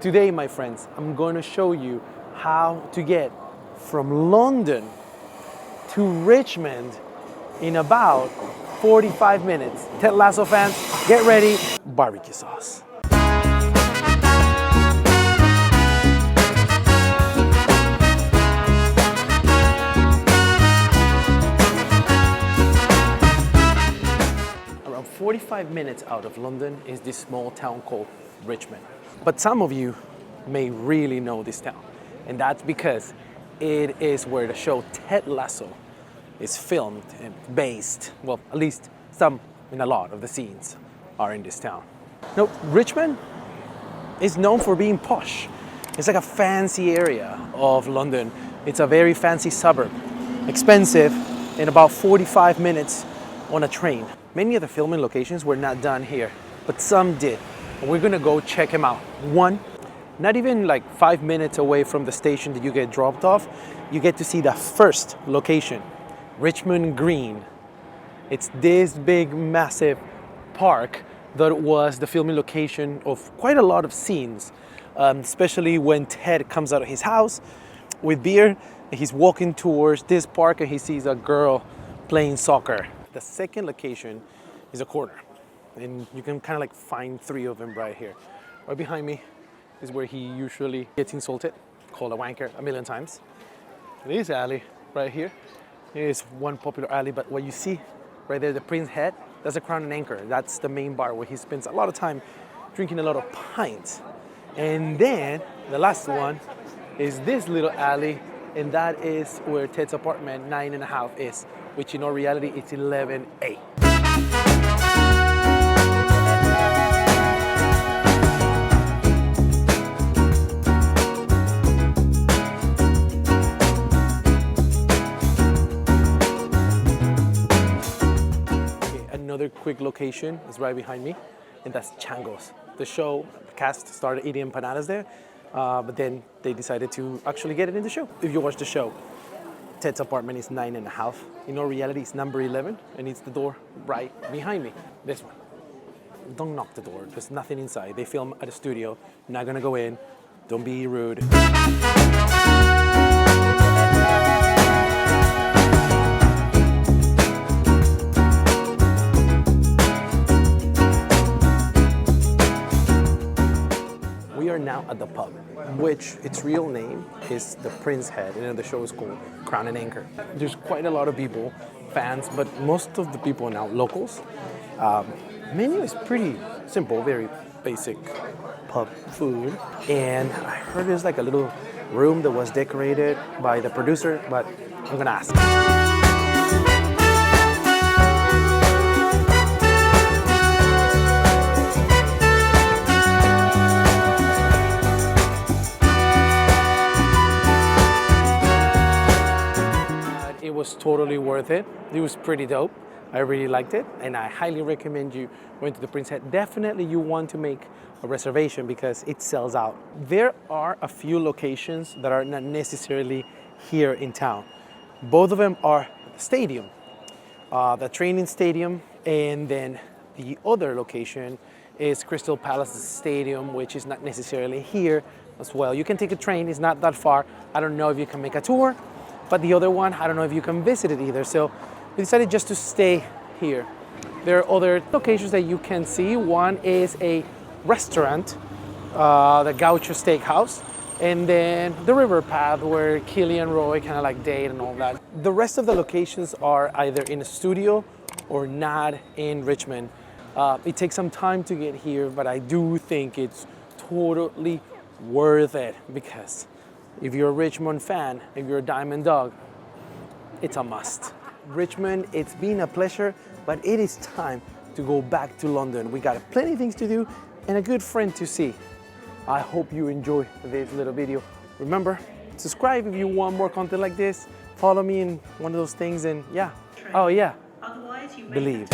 Today, my friends, I'm going to show you how to get from London to Richmond in about 45 minutes. Ted Lasso fans, get ready, barbecue sauce. Around 45 minutes out of London is this small town called Richmond. But some of you may really know this town, and that's because it is where the show Ted Lasso is filmed and based. Well, at least some and a lot of the scenes are in this town. Now, Richmond is known for being posh. It's like a fancy area of London. It's a very fancy suburb, expensive, and about 45 minutes on a train. Many of the filming locations were not done here, but some did. And we're gonna go check them out. One, not even like 5 minutes away from the station that you get dropped off, you get to see the first location, Richmond Green. It's this big, massive park that was the filming location of quite a lot of scenes, especially when Ted comes out of his house with beer, and he's walking towards this park and he sees a girl playing soccer. The second location is a corner, and you can kind of like find three of them right here. Right behind me is where he usually gets insulted, called a wanker a million times. This alley right here is one popular alley, but what you see right there, the Prince Head, that's a Crown and Anchor. That's the main bar where he spends a lot of time drinking a lot of pints. And then the last one is this little alley, and that is where Ted's apartment 9.5 is, which in all reality it's 11A. Another quick location is right behind me, and that's Chango's. The cast started eating empanadas there, but then they decided to actually get it in the show. If you watch the show, Ted's apartment is 9.5. In all reality, it's number 11, and it's the door right behind me. This one. Don't knock the door. There's nothing inside. They film at a studio. Not gonna go in. Don't be rude. We are now at the pub, which its real name is the Prince Head, and the show is called Crown and Anchor. There's quite a lot of people, fans, but most of the people are now locals. Menu is pretty simple, very basic pub food. And I heard there's like a little room that was decorated by the producer, but I'm gonna ask. It was totally worth it. It was pretty dope. I really liked it, and I highly recommend you going to the Prince Head. Definitely you want to make a reservation because it sells out. There are a few locations that are not necessarily here in town. Both of them are the stadium, the training stadium, and then the other location is Crystal Palace Stadium, which is not necessarily here as well. You can take a train, it's not that far. I don't know if you can make a tour, but the other one, I don't know if you can visit it either. So we decided just to stay here. There are other locations that you can see. One is a restaurant, the Gaucho Steakhouse, and then the river path where Kelly and Roy kind of like date and all that. The rest of the locations are either in a studio or not in Richmond. It takes some time to get here, but I do think it's totally worth it because if you're a Richmond fan, if you're a Diamond Dog, it's a must. Richmond, it's been a pleasure, but it is time to go back to London. We got plenty of things to do and a good friend to see. I hope you enjoy this little video. Remember, subscribe if you want more content like this. Follow me in one of those things and yeah. Oh yeah, otherwise you believe.